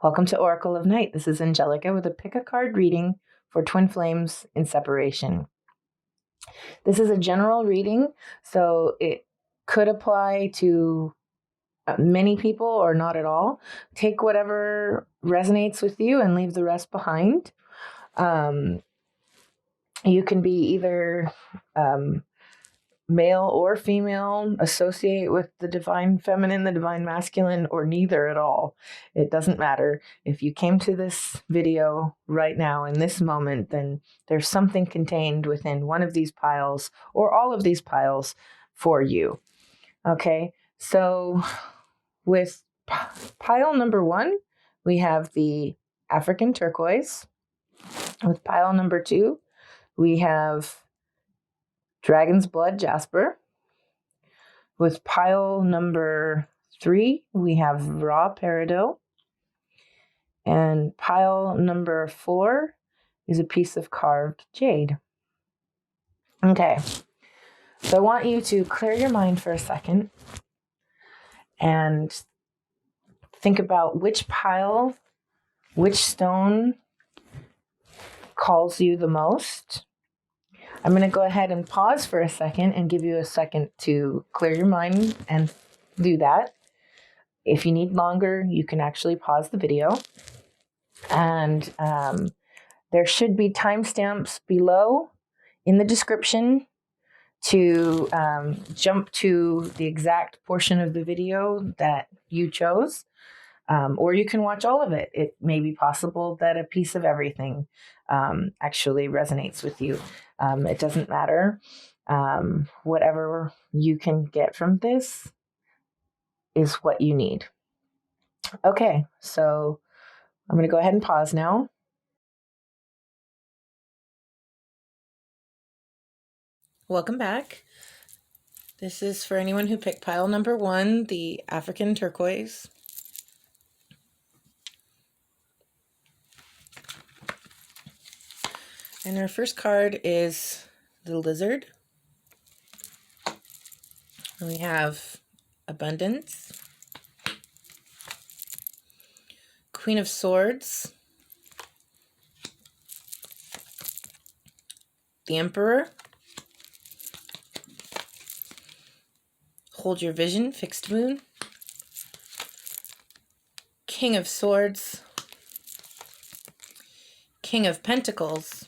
Welcome to Oracle of Night. This is Angelica with a pick a card reading for twin flames in separation. This is a general reading, so it could apply to many people or not at all. Take whatever resonates with you and leave the rest behind. You can be either male or female, associate with the divine feminine, the divine masculine, or neither at all. It doesn't matter. If you came to this video right now in this moment, then there's something contained within one of these piles or all of these piles for you. Okay, so with pile number 1, we have the African Turquoise. With pile number 2, we have Dragon's Blood Jasper. With pile number 3, we have Raw Peridot. And pile number 4 is a piece of carved jade. Okay, so I want you to clear your mind for a second and think about which pile, which stone calls you the most. I'm going to go ahead and pause for a second and give you a second to clear your mind and do that. If you need longer, you can actually pause the video. And there should be timestamps below in the description to jump to the exact portion of the video that you chose. Or you can watch all of it. It may be possible that a piece of everything actually resonates with you. It doesn't matter. Whatever you can get from this is what you need. Okay, so I'm going to go ahead and pause now. Welcome back. This is for anyone who picked pile number 1, the African Turquoise. And our first card is the Lizard. We have Abundance, Queen of Swords, the Emperor, Hold Your Vision, Fixed Moon, King of Swords, King of Pentacles,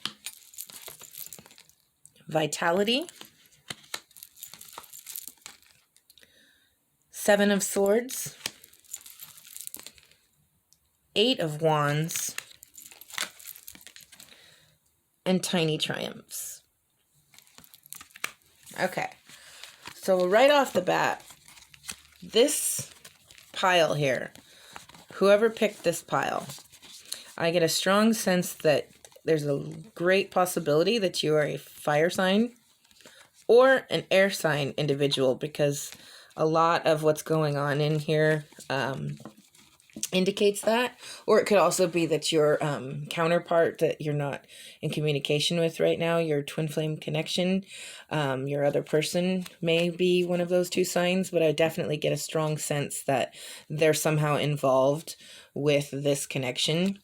Vitality, 7 of Swords, 8 of Wands, and Tiny Triumphs. Okay, so right off the bat, this pile here, whoever picked this pile, I get a strong sense that there's a great possibility that you are a fire sign or an air sign individual, because a lot of what's going on in here indicates that. Or it could also be that your counterpart that you're not in communication with right now, your twin flame connection, your other person may be one of those two signs, but I definitely get a strong sense that they're somehow involved with this connection.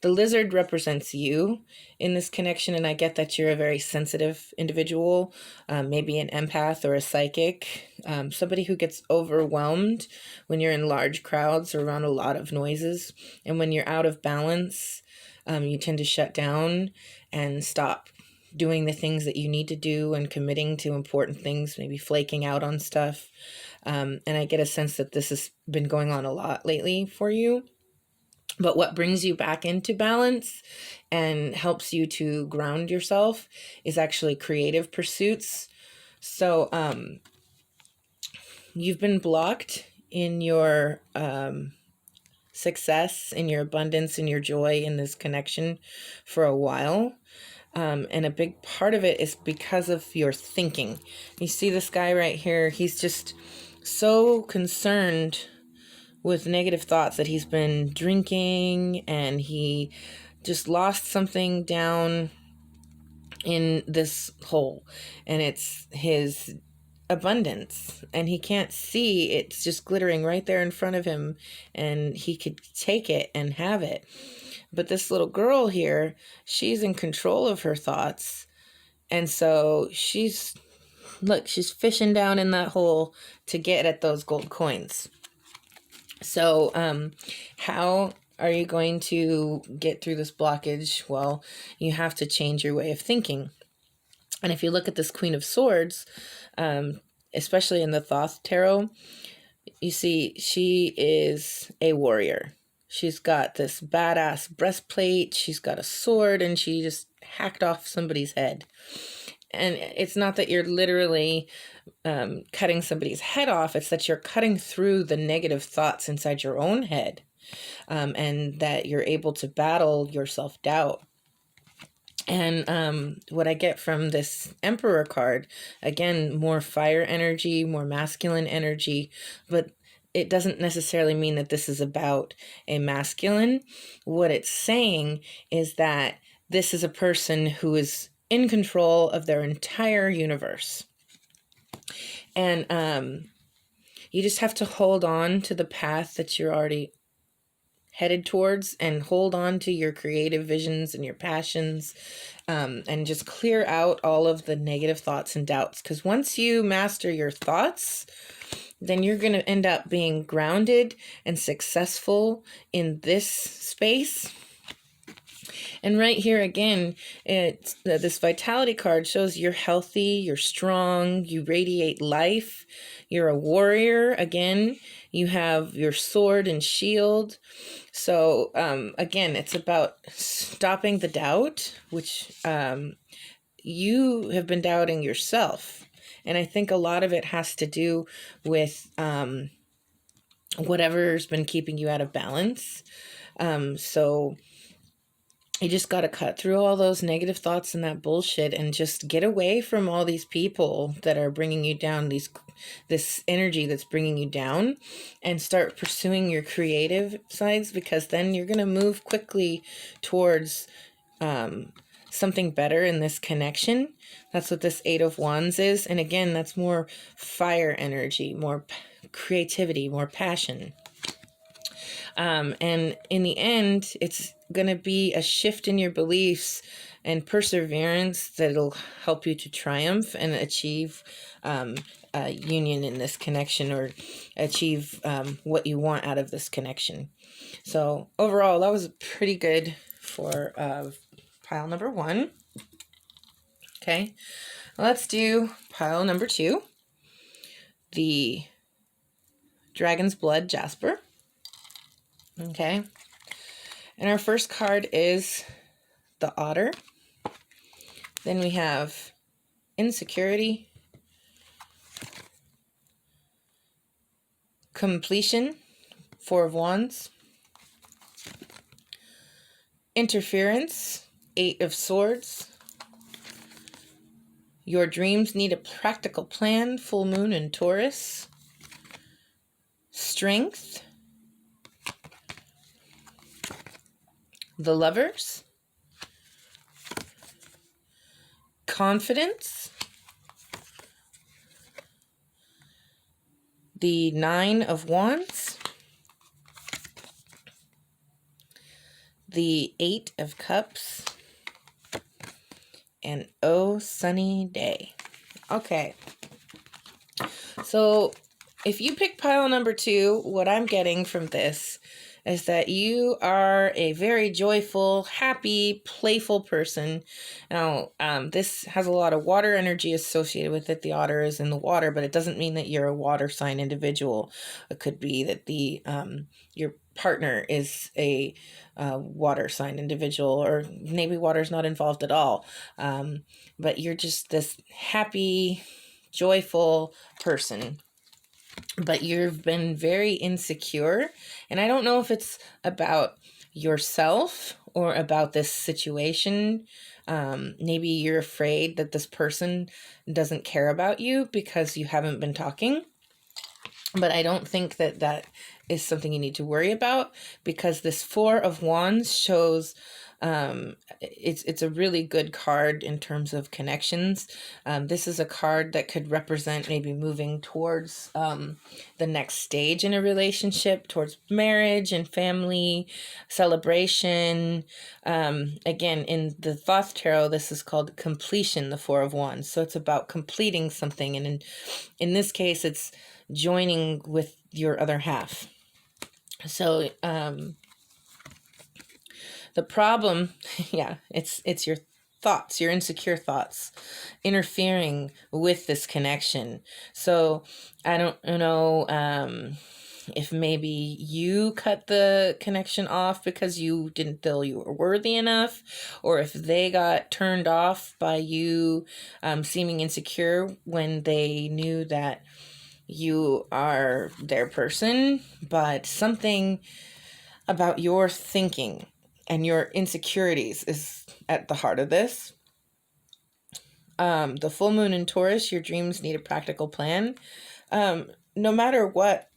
The Lizard represents you in this connection, and I get that you're a very sensitive individual, maybe an empath or a psychic, somebody who gets overwhelmed when you're in large crowds or around a lot of noises. And when you're out of balance, you tend to shut down and stop doing the things that you need to do and committing to important things, maybe flaking out on stuff. And I get a sense that this has been going on a lot lately for you. But what brings you back into balance and helps you to ground yourself is actually creative pursuits. So you've been blocked in your success, in your abundance, in your joy, in this connection for a while. And a big part of it is because of your thinking. You see this guy right here, he's just so concerned with negative thoughts that he's been drinking, and he just lost something down in this hole, and it's his abundance, and he can't see it's just glittering right there in front of him, and he could take it and have it. But this little girl here, she's in control of her thoughts, and so she's fishing down in that hole to get at those gold coins. So how are you going to get through this blockage? Well, you have to change your way of thinking. And if you look at this Queen of Swords, especially in the Thoth tarot, you see she is a warrior. She's got this badass breastplate, she's got a sword, and she just hacked off somebody's head. And it's not that you're literally cutting somebody's head off, it's that you're cutting through the negative thoughts inside your own head, and that you're able to battle your self-doubt. And what I get from this Emperor card, again, more fire energy, more masculine energy, but it doesn't necessarily mean that this is about a masculine. What it's saying is that this is a person who is in control of their entire universe. And you just have to hold on to the path that you're already headed towards, and hold on to your creative visions and your passions, and just clear out all of the negative thoughts and doubts. Because once you master your thoughts, then you're going to end up being grounded and successful in this space. And right here again, this vitality card shows you're healthy, you're strong, you radiate life, you're a warrior. Again, you have your sword and shield. So again, it's about stopping the doubt, which you have been doubting yourself. And I think a lot of it has to do with whatever's been keeping you out of balance. So you just got to cut through all those negative thoughts and that bullshit, and just get away from all these people that are bringing you down, this energy that's bringing you down, and start pursuing your creative sides, because then you're going to move quickly towards something better in this connection. That's what this Eight of Wands is. And again, that's more fire energy, more creativity, more passion. And in the end, it's going to be a shift in your beliefs and perseverance that'll help you to triumph and achieve union in this connection, or achieve what you want out of this connection. So overall, that was pretty good for pile number 1. Okay, let's do pile number 2, the Dragon's Blood Jasper. Okay, and our first card is the Otter. Then we have Insecurity, Completion, Four of Wands, Interference, Eight of Swords, Your Dreams Need a Practical Plan, Full Moon in Taurus, Strength, the Lovers, Confidence, the Nine of Wands, the Eight of Cups, and Oh Sunny Day. Okay, so if you pick pile number 2, what I'm getting from this is that you are a very joyful, happy, playful person. Now, this has a lot of water energy associated with it. The otter is in the water, but it doesn't mean that you're a water sign individual. It could be that your partner is a water sign individual, or maybe water's not involved at all. But you're just this happy, joyful person. But you've been very insecure, and I don't know if it's about yourself or about this situation. Maybe you're afraid that this person doesn't care about you because you haven't been talking. But I don't think that is something you need to worry about, because this Four of Wands shows It's a really good card in terms of connections. This is a card that could represent maybe moving towards the next stage in a relationship, towards marriage and family celebration. Again, in the Thoth Tarot, this is called completion, the Four of Wands. So it's about completing something. And in this case, it's joining with your other half. So the problem, yeah, it's your thoughts, your insecure thoughts interfering with this connection. So I don't know if maybe you cut the connection off because you didn't feel you were worthy enough, or if they got turned off by you seeming insecure when they knew that you are their person, but something about your thinking and your insecurities is at the heart of this. The full moon in Taurus, your dreams need a practical plan. No matter what,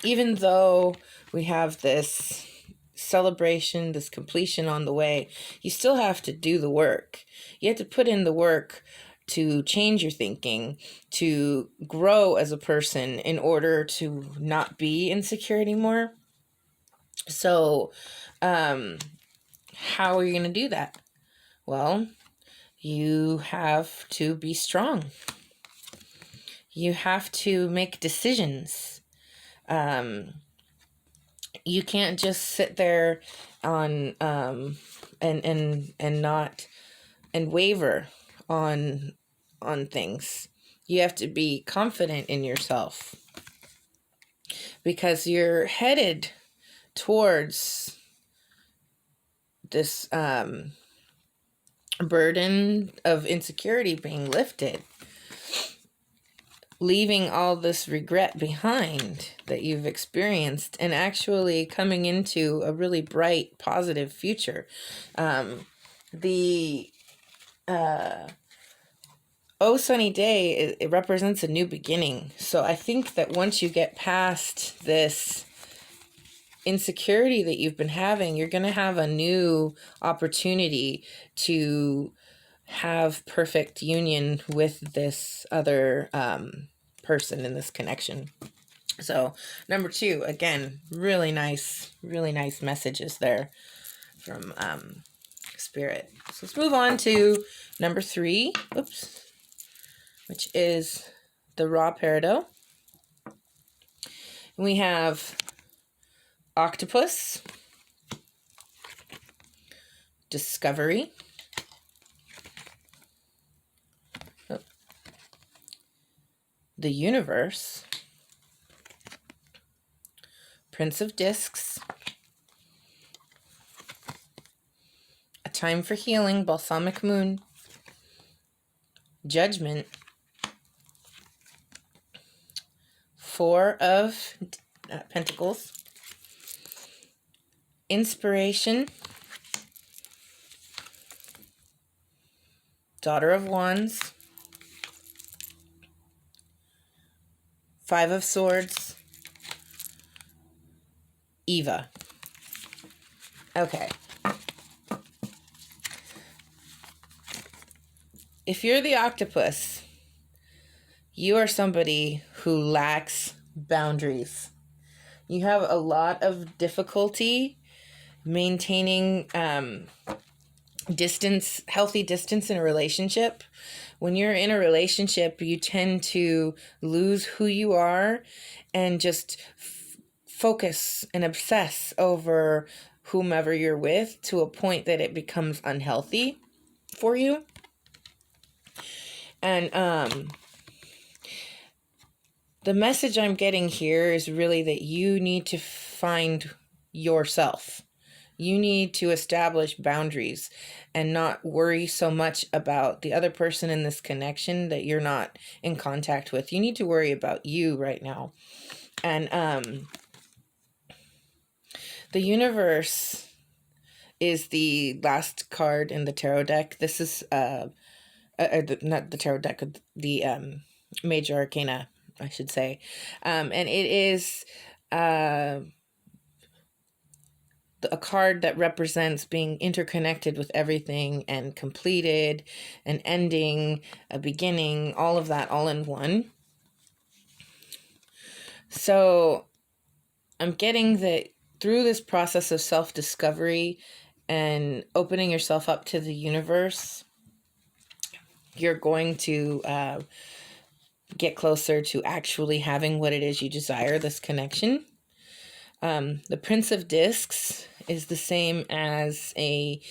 even though we have this celebration, this completion on the way, you still have to do the work. You have to put in the work to change your thinking, to grow as a person in order to not be insecure anymore. So, how are you going to do that? Well, you have to be strong. You have to make decisions. You can't just sit there on and not and waver on things. You have to be confident in yourself, because you're headed towards this burden of insecurity being lifted, leaving all this regret behind that you've experienced, and actually coming into a really bright, positive future. The Oh Sunny Day, it represents a new beginning. So I think that once you get past this insecurity that you've been having, you're going to have a new opportunity to have perfect union with this other person in this connection. So number 2, again, really nice messages there from Spirit. So let's move on to number 3, which is the Raw Peridot. We have Octopus, Discovery, the Universe, Prince of Discs, A Time for Healing, Balsamic Moon, Judgment, 4 of Pentacles, Inspiration, Daughter of Wands, 5 of Swords, Eva. Okay. If you're the octopus, you are somebody who lacks boundaries. You have a lot of difficulty maintaining distance, healthy distance in a relationship. When you're in a relationship, you tend to lose who you are and just focus and obsess over whomever you're with to a point that it becomes unhealthy for you. And the message I'm getting here is really that you need to find yourself. You need to establish boundaries and not worry so much about the other person in this connection that you're not in contact with. You need to worry about you right now. And the Universe is the last card in the tarot deck. This is not the tarot deck, the major arcana, I should say. And it is the a card that represents being interconnected with everything and completed, an ending, a beginning, all of that all in one. So I'm getting that through this process of self-discovery and opening yourself up to the universe, you're going to get closer to actually having what it is you desire, this connection. The Prince of Discs is the same as a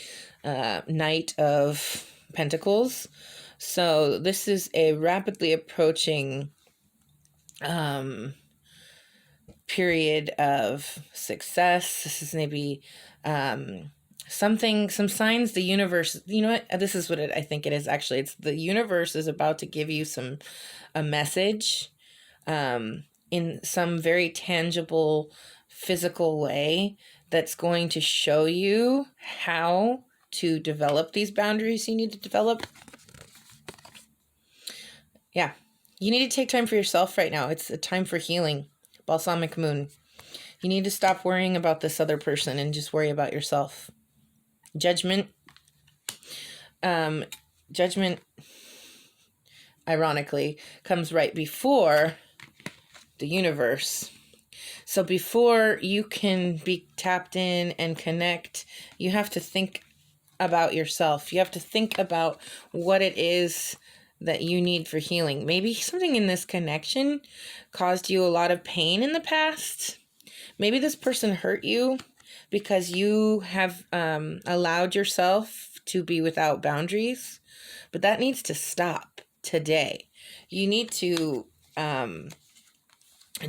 Knight of Pentacles. So this is a rapidly approaching period of success. This is maybe some signs the universe, you know what, this is what I think it is actually. It's the universe is about to give you a message in some very tangible, physical way that's going to show you how to develop these boundaries you need to develop. Yeah, you need to take time for yourself right now. It's a time for healing. Balsamic moon. You need to stop worrying about this other person and just worry about yourself. Judgment. Judgment, ironically, comes right before the universe. So before you can be tapped in and connect, you have to think about yourself. You have to think about what it is that you need for healing. Maybe something in this connection caused you a lot of pain in the past. Maybe this person hurt you because you have allowed yourself to be without boundaries. But that needs to stop today. You need to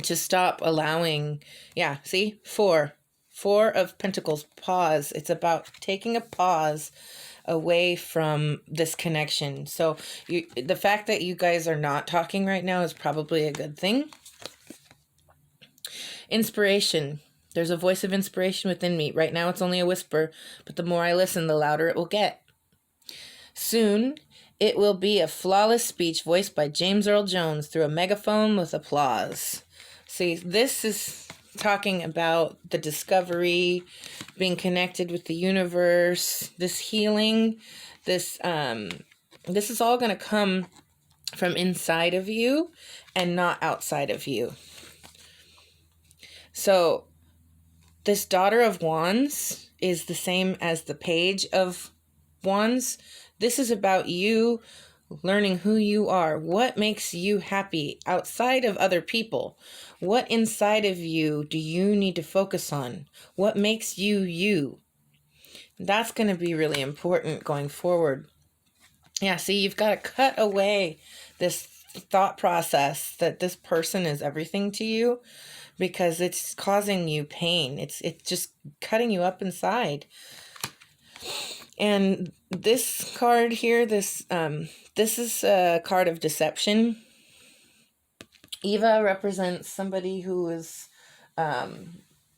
stop allowing, see, Four of Pentacles, pause. It's about taking a pause away from this connection. So the fact that you guys are not talking right now is probably a good thing. Inspiration. There's a voice of inspiration within me. Right now it's only a whisper, but the more I listen, the louder it will get. Soon, it will be a flawless speech voiced by James Earl Jones through a megaphone with applause. See, this is talking about the discovery, being connected with the universe, this healing, this is all going to come from inside of you and not outside of you. So this Daughter of Wands is the same as the Page of Wands. This is about you learning who you are. What makes you happy outside of other people? What inside of you do you need to focus on? What makes you you? That's going to be really important going forward. Yeah, see, you've got to cut away this thought process that this person is everything to you, because it's causing you pain. It's just cutting you up inside. And this card here, this is a card of deception. Eva represents somebody who is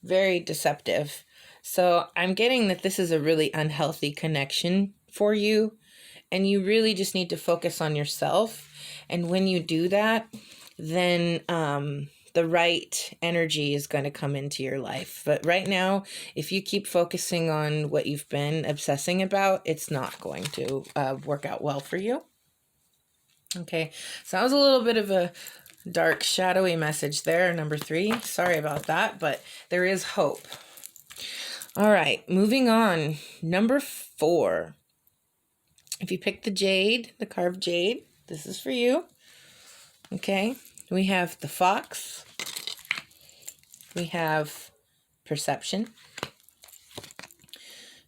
very deceptive. So I'm getting that this is a really unhealthy connection for you, and you really just need to focus on yourself. And when you do that, then the right energy is going to come into your life. But right now, if you keep focusing on what you've been obsessing about, it's not going to work out well for you. Okay, so that was a little bit of a dark, shadowy message there, number 3. Sorry about that, but there is hope. All right, moving on. Number 4. If you pick the jade, the carved jade, this is for you. Okay, we have the fox. We have perception.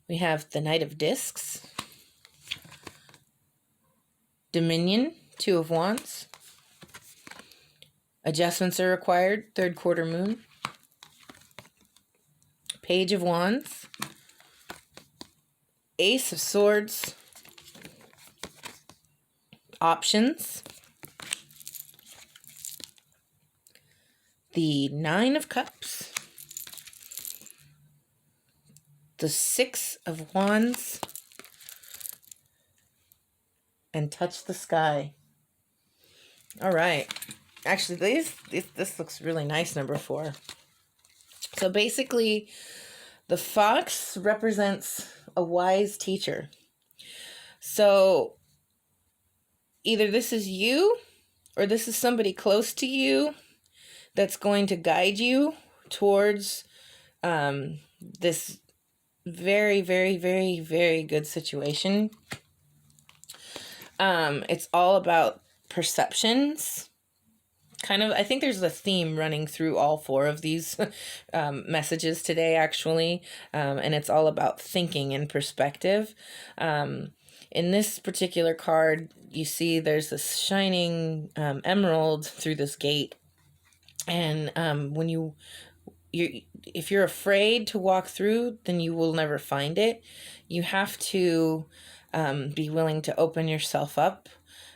We have the Knight of Discs. Dominion, 2 of Wands. Adjustments are required, 3rd quarter moon. Page of Wands. Ace of Swords. Options. The 9 of Cups. The 6 of Wands. And Touch the Sky. All right. Actually, this looks really nice, number 4. So basically, The fox represents a wise teacher. So either this is you or this is somebody close to you that's going to guide you towards this very, very, very, very good situation. It's all about perceptions. Kind of, I think there's a theme running through all 4 of these messages today, actually. And it's all about thinking and perspective. In this particular card, you see there's this shining emerald through this gate. And when if you're afraid to walk through, then you will never find it. You have to be willing to open yourself up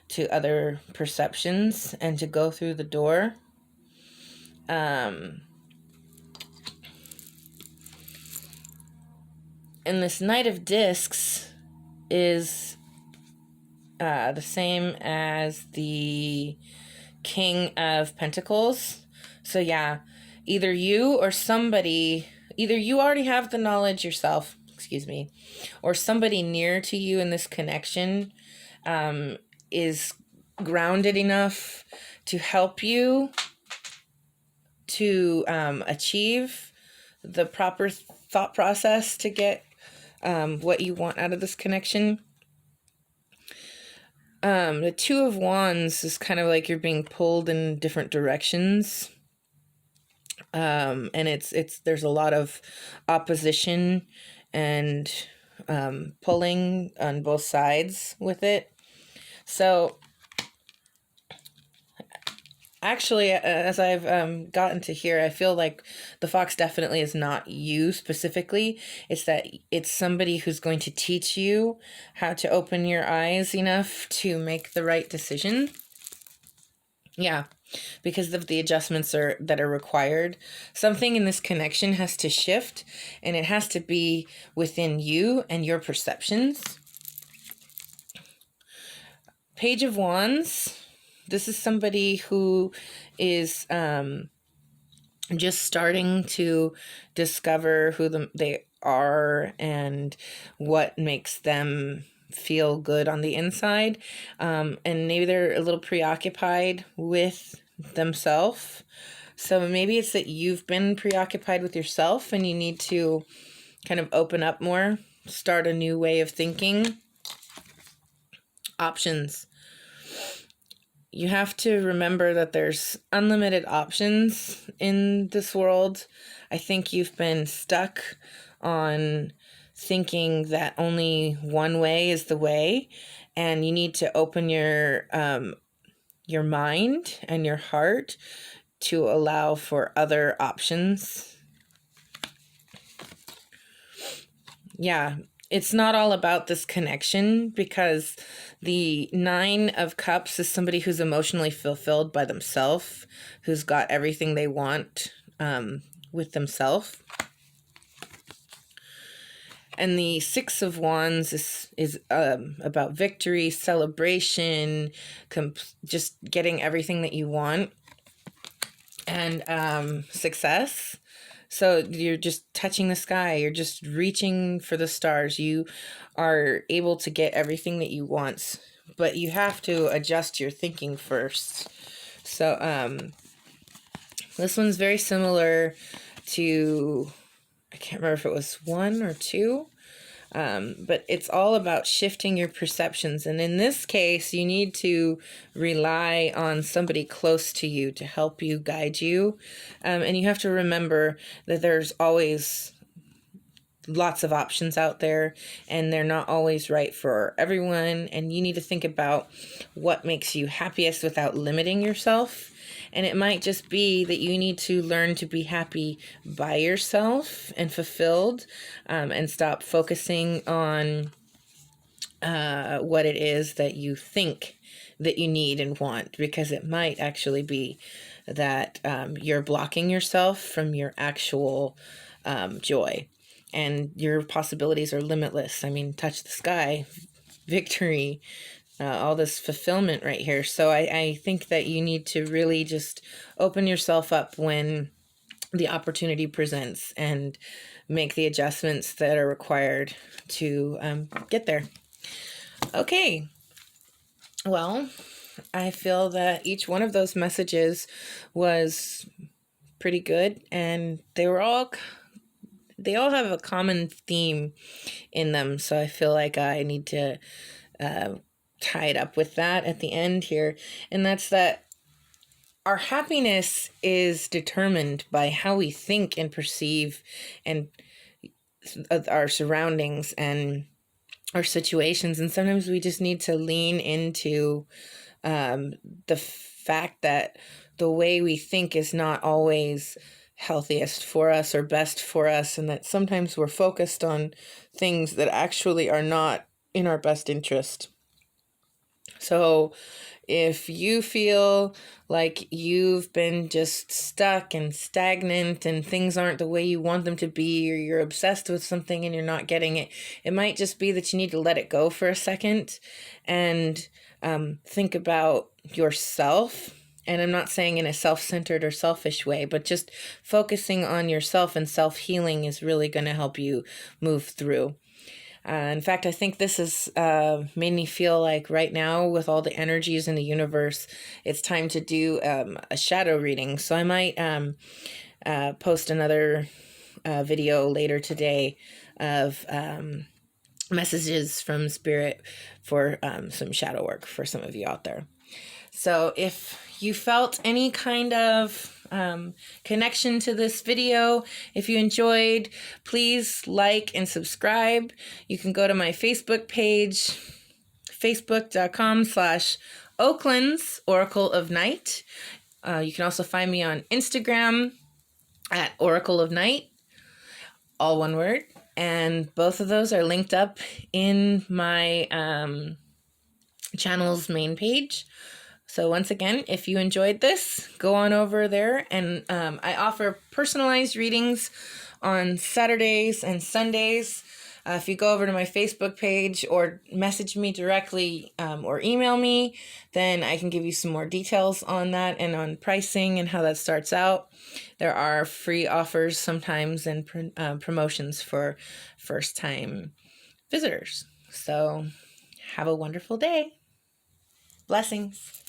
to other perceptions and to go through the door. And this Knight of Discs is the same as the King of Pentacles. So yeah, either you or somebody, either you already have the knowledge yourself, or somebody near to you in this connection is grounded enough to help you to achieve the proper thought process to get what you want out of this connection. The 2 of Wands is kind of like you're being pulled in different directions. And there's a lot of opposition and pulling on both sides with it. So actually, as I've gotten to here, I feel like the fox definitely is not you specifically. It's that it's somebody who's going to teach you how to open your eyes enough to make the right decision. Yeah, because of the adjustments that are required. Something in this connection has to shift, and it has to be within you and your perceptions. Page of Wands. This is somebody who is just starting to discover who they are and what makes them feel good on the inside. And maybe they're a little preoccupied with themselves. So maybe it's that you've been preoccupied with yourself and you need to kind of open up more, start a new way of thinking. Options. You have to remember that there's unlimited options in this world. I think you've been stuck on thinking that only one way is the way, and you need to open your mind and your heart to allow for other options. Yeah, it's not all about this connection, because the 9 of Cups is somebody who's emotionally fulfilled by themselves, who's got everything they want with themselves. And the 6 of Wands is about victory, celebration, just getting everything that you want, and success. So you're just touching the sky. You're just reaching for the stars. You are able to get everything that you want, but you have to adjust your thinking first. So this one's very similar to, I can't remember if it was 1 or 2, but it's all about shifting your perceptions. And in this case, you need to rely on somebody close to you to help you, guide you. And you have to remember that there's always lots of options out there, and they're not always right for everyone. And you need to think about what makes you happiest without limiting yourself. And it might just be that you need to learn to be happy by yourself and fulfilled, and stop focusing on what it is that you think that you need and want, because it might actually be that you're blocking yourself from your actual joy, and your possibilities are limitless. I mean, touch the sky, victory, all this fulfillment right here. So I think that you need to really just open yourself up when the opportunity presents and make the adjustments that are required to get there. Okay. Well, I feel that each one of those messages was pretty good, and they all have a common theme in them. So I feel like I need to tie it up with that at the end here. And that's that our happiness is determined by how we think and perceive and our surroundings and our situations. And sometimes we just need to lean into the fact that the way we think is not always healthiest for us or best for us, and that sometimes we're focused on things that actually are not in our best interest. So if you feel like you've been just stuck and stagnant and things aren't the way you want them to be, or you're obsessed with something and you're not getting it, it might just be that you need to let it go for a second and think about yourself. And I'm not saying in a self-centered or selfish way, but just focusing on yourself and self-healing is really going to help you move through. In fact, I think this has made me feel like right now, with all the energies in the universe, it's time to do a shadow reading. So I might post another video later today of messages from Spirit for some shadow work for some of you out there. So if you felt any kind of connection to this video, if you enjoyed, please like and subscribe. You can go to my Facebook page, facebook.com/Oakland's Oracle of Night. You can also find me on Instagram at Oracle of Night, all one word. And both of those are linked up in my channel's main page. So once again, if you enjoyed this, go on over there. And I offer personalized readings on Saturdays and Sundays. If you go over to my Facebook page or message me directly or email me, then I can give you some more details on that and on pricing and how that starts out. There are free offers sometimes and promotions for first-time visitors. So have a wonderful day. Blessings.